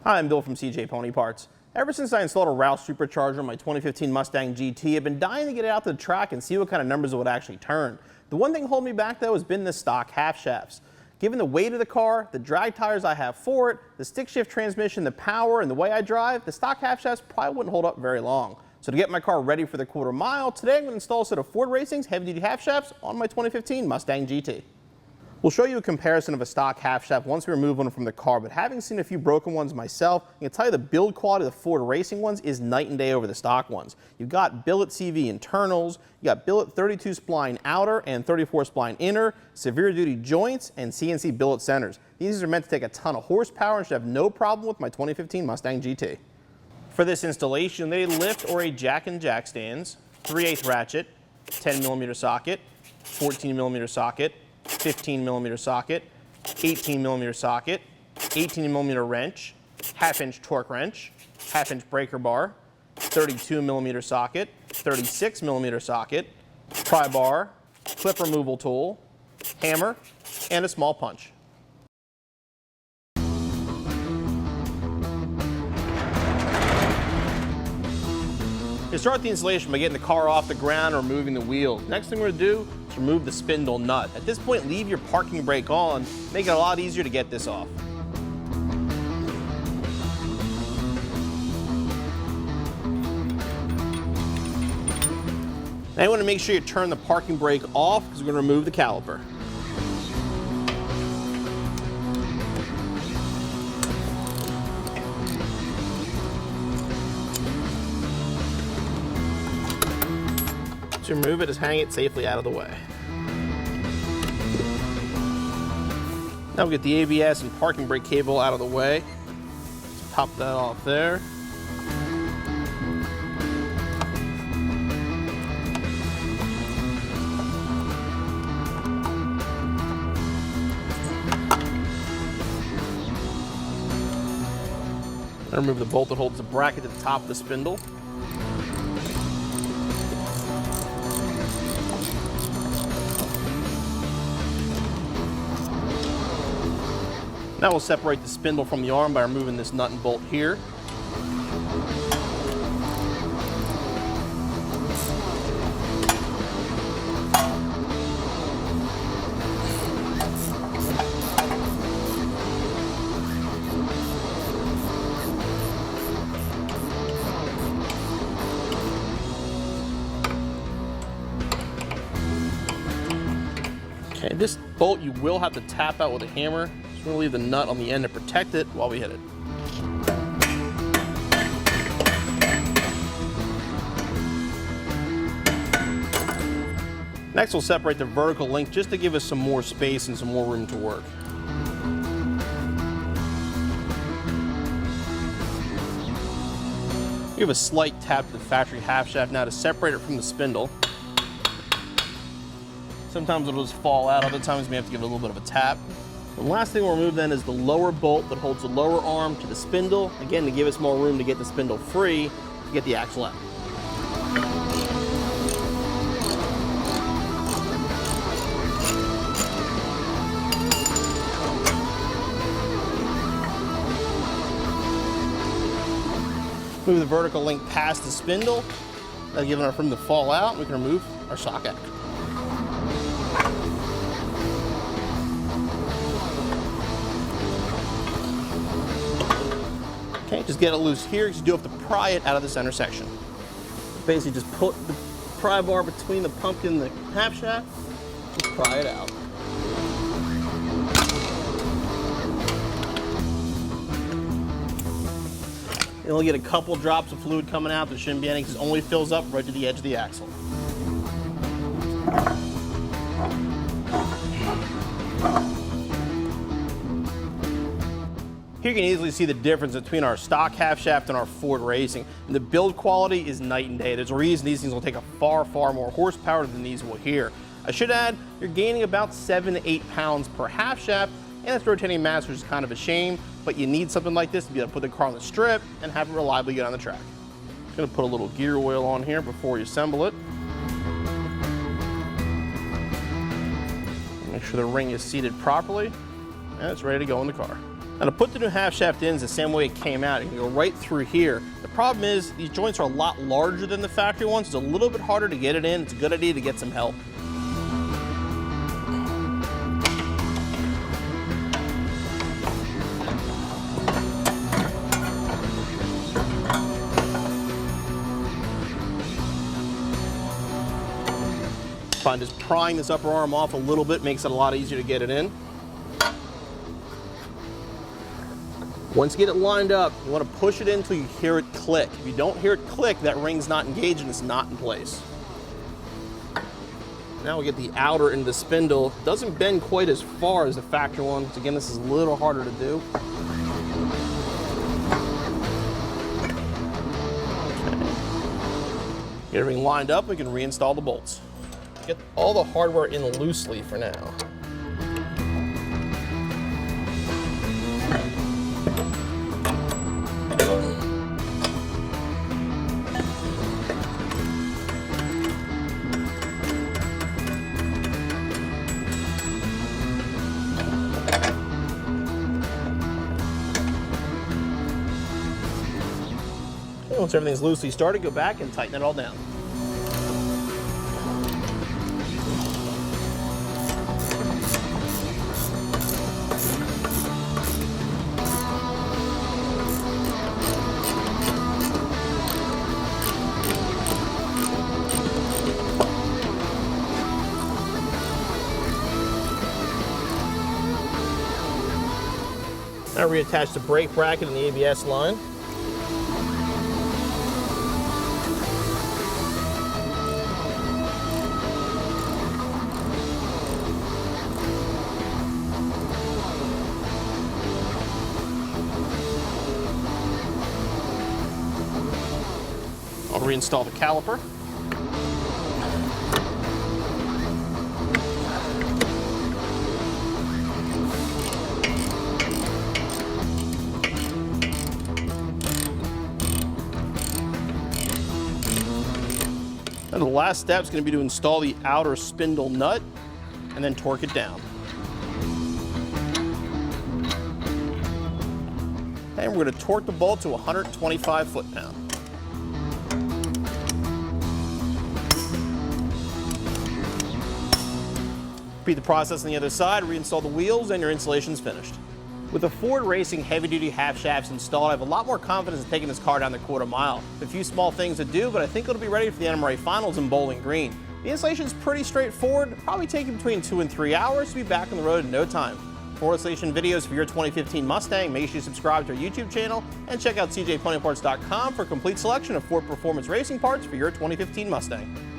Hi, I'm Bill from CJ Pony Parts. Ever since I installed a Roush supercharger on my 2015 Mustang GT, I've been dying to get it out to the track and see what kind of numbers it would actually turn. The one thing holding me back though has been the stock half shafts. Given the weight of the car, the drag tires I have for it, the stick shift transmission, the power, and the way I drive, the stock half shafts probably wouldn't hold up very long. So to get my car ready for the quarter mile, today I'm going to install a set of Ford Racing's heavy-duty half shafts on my 2015 Mustang GT. We'll show you a comparison of a stock half shaft once we remove one from the car, but having seen a few broken ones myself, I can tell you the build quality of the Ford Racing ones is night and day over the stock ones. You've got billet CV internals, you got billet 32 spline outer and 34 spline inner, severe duty joints, and CNC billet centers. These are meant to take a ton of horsepower and should have no problem with my 2015 Mustang GT. For this installation, they lift or a jack and jack stands, 3/8 ratchet, 10mm socket, 14mm socket, 15mm socket, 18mm socket, 18mm wrench, half-inch torque wrench, half-inch breaker bar, 32mm socket, 36mm socket, pry bar, clip removal tool, hammer, and a small punch. You start the installation by getting the car off the ground or removing the wheels. Next thing we're going to do is remove the spindle nut. At this point, leave your parking brake on, make it a lot easier to get this off. Now you want to make sure you turn the parking brake off because we're going to remove the caliper. To remove it, just hang it safely out of the way. Now we get the ABS and parking brake cable out of the way. Let's pop that off there. Now remove the bolt that holds the bracket at the top of the spindle. Now we'll separate the spindle from the arm by removing this nut and bolt here. Okay, this bolt you will have to tap out with a hammer. We're going to leave the nut on the end to protect it while we hit it. Next, we'll separate the vertical link just to give us some more space and some more room to work. We have a slight tap to the factory half shaft now to separate it from the spindle. Sometimes it'll just fall out, other times we have to give it a little bit of a tap. The last thing we'll remove then is the lower bolt that holds the lower arm to the spindle, again to give us more room to get the spindle free to get the axle out. Move the vertical link past the spindle, that'll give our room to fall out, and we can remove our socket. Okay, just get it loose here because you do have to pry it out of the center section. Basically just put the pry bar between the pumpkin and the half shaft, just pry it out. You'll only get a couple drops of fluid coming out. There shouldn't be any because it only fills up right to the edge of the axle. Here you can easily see the difference between our stock half shaft and our Ford Racing. And the build quality is night and day. There's a reason these things will take a far more horsepower than these will here. I should add, you're gaining about 7 to 8 pounds per half shaft, and it's rotating mass, which is kind of a shame, but you need something like this to be able to put the car on the strip and have it reliably get on the track. I'm gonna put a little gear oil on here before you assemble it. Make sure the ring is seated properly, and it's ready to go in the car. Now to put the new half shaft in is the same way it came out. You can go right through here. The problem is these joints are a lot larger than the factory ones. It's a little bit harder to get it in. It's a good idea to get some help. Fine, just prying this upper arm off a little bit makes it a lot easier to get it in. Once you get it lined up, you want to push it in until you hear it click. If you don't hear it click, that ring's not engaged and it's not in place. Now we get the outer into the spindle. It doesn't bend quite as far as the factory one. So again, this is a little harder to do. Get everything lined up, we can reinstall the bolts. Get all the hardware in loosely for now. Once everything's loosely started, go back and tighten it all down. Now reattach the brake bracket and the ABS line. I'll reinstall the caliper. And the last step is going to be to install the outer spindle nut and then torque it down. And we're going to torque the bolt to 125 foot-pound. Repeat the process on the other side, reinstall the wheels, and your installation's finished. With the Ford Racing heavy-duty half shafts installed, I have a lot more confidence in taking this car down the quarter mile. A few small things to do, but I think it'll be ready for the NMRA Finals in Bowling Green. The installation is pretty straightforward, probably take you between 2 and 3 hours to be back on the road in no time. For more installation videos for your 2015 Mustang, make sure you subscribe to our YouTube channel and check out cjponyparts.com for a complete selection of Ford Performance racing parts for your 2015 Mustang.